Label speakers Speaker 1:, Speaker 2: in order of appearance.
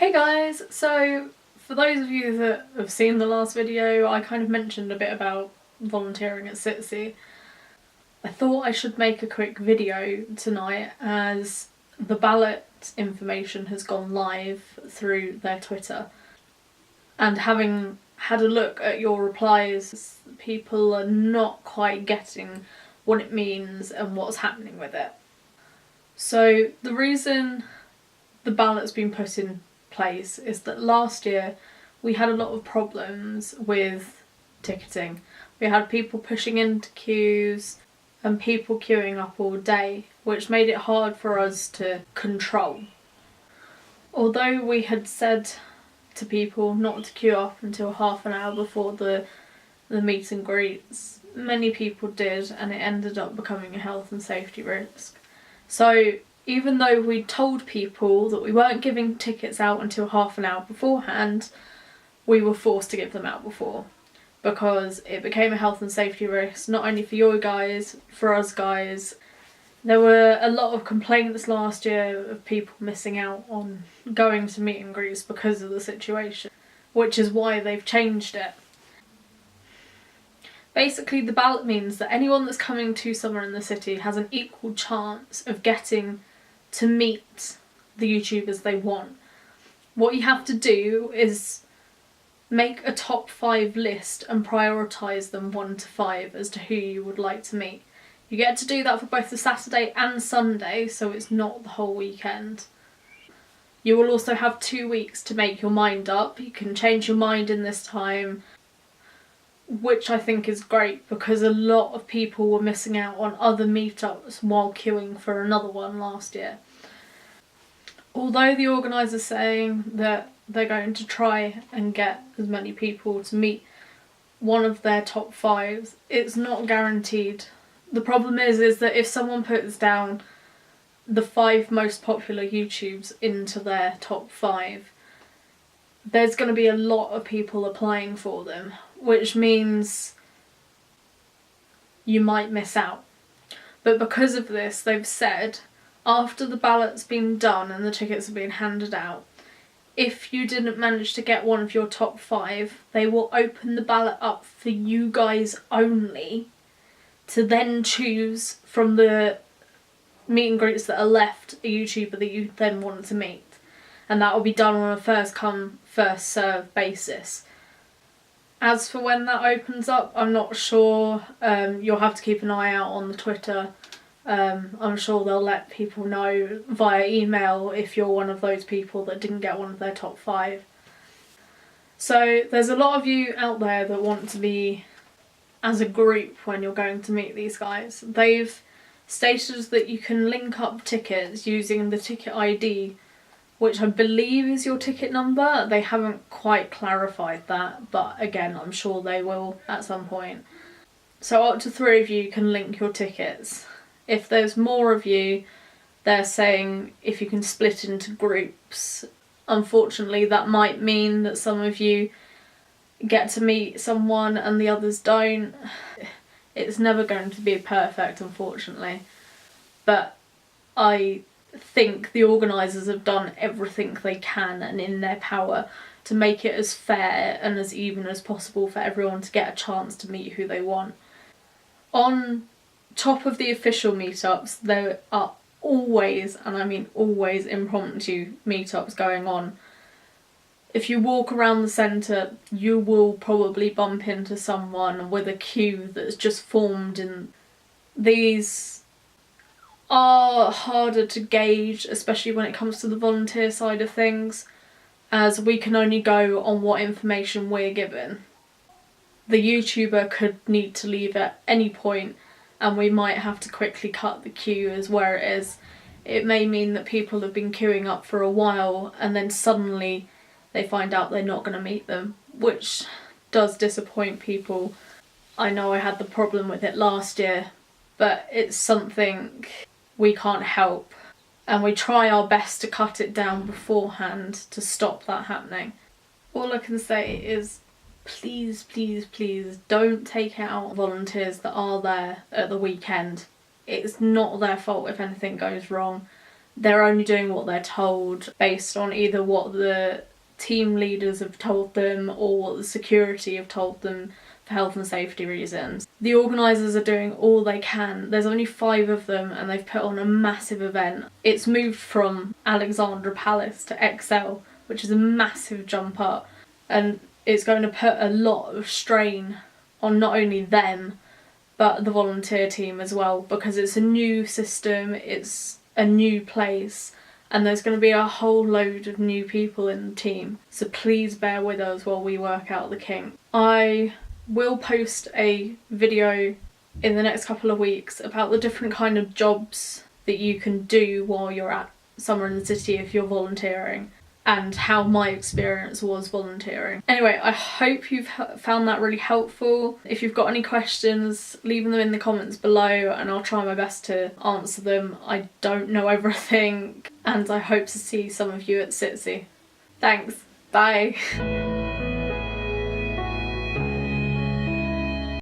Speaker 1: Hey guys, so for those of you that have seen the last video, I kind of mentioned a bit about volunteering at SitC. I thought I should make a quick video tonight as the ballot information has gone live through their Twitter. And having had a look at your replies, people are not quite getting what it means and what's happening with it. So the reason the ballot's been put in place is that last year we had a lot of problems with ticketing. We had people pushing into queues and people queuing up all day, which made it hard for us to control. Although we had said to people not to queue up until half an hour before the meet and greets, many people did, and it ended up becoming a health and safety risk. So even though we told people that we weren't giving tickets out until half an hour beforehand, we were forced to give them out before, because it became a health and safety risk, not only for your guys, for us guys. There were a lot of complaints last year of people missing out on going to meet and greets because of the situation, which is why they've changed it. Basically, the ballot means that anyone that's coming to somewhere in the city has an equal chance of getting to meet the YouTubers they want. What you have to do is make a top 5 list and prioritise them 1 to 5 as to who you would like to meet. You get to do that for both the Saturday and Sunday, so it's not the whole weekend. You will also have 2 weeks to make your mind up. You can change your mind in this time, which I think is great because a lot of people were missing out on other meetups while queuing for another one last year. Although the organisers saying that they're going to try and get as many people to meet one of their top 5s, it's not guaranteed. The problem is that if someone puts down the 5 most popular YouTubes into their top 5, there's going to be a lot of people applying for them, which means you might miss out. But because of this, they've said after the ballot's been done and the tickets have been handed out, if you didn't manage to get one of your top 5, they will open the ballot up for you guys only to then choose from the meet and greets that are left a YouTuber that you then want to meet. And that will be done on a first come, first serve basis. As for when that opens up, I'm not sure. You'll have to keep an eye out on the Twitter. I'm sure they'll let people know via email if you're one of those people that didn't get one of their top 5. So there's a lot of you out there that want to be as a group when you're going to meet these guys. They've stated that you can link up tickets using the ticket ID, which I believe is your ticket number. They haven't quite clarified that, but again, I'm sure they will at some point. So up to 3 of you can link your tickets. If there's more of you, they're saying if you can split into groups. Unfortunately, that might mean that some of you get to meet someone and the others don't. It's never going to be perfect, unfortunately. But I think the organisers have done everything they can and in their power to make it as fair and as even as possible for everyone to get a chance to meet who they want. On top of the official meetups, there are always, and I mean always, impromptu meetups going on. If you walk around the centre, you will probably bump into someone with a queue that's just formed, and these are harder to gauge, especially when it comes to the volunteer side of things, as we can only go on what information we're given. The YouTuber could need to leave at any point, and we might have to quickly cut the queue as where it is. It may mean that people have been queuing up for a while and then suddenly they find out they're not going to meet them, which does disappoint people. I know I had the problem with it last year, but it's something we can't help, and we try our best to cut it down beforehand to stop that happening. All I can say is please, please, please don't take out volunteers that are there at the weekend. It's not their fault if anything goes wrong. they're only doing what they're told based on either what the team leaders have told them or what the security have told them for health and safety reasons. The organisers are doing all they can. There's only 5 of them and they've put on a massive event. It's moved from Alexandra Palace to XL, which is a massive jump up, and it's going to put a lot of strain on not only them but the volunteer team as well, because it's a new system, it's a new place, and there's going to be a whole load of new people in the team. So please bear with us while we work out the kinks. I will post a video in the next couple of weeks about the different kind of jobs that you can do while you're at Summer in the City if you're volunteering, and how my experience was volunteering. Anyway, I hope you've found that really helpful. If you've got any questions, leave them in the comments below and I'll try my best to answer them. I don't know everything, and I hope to see some of you at SitC I. Thanks, bye.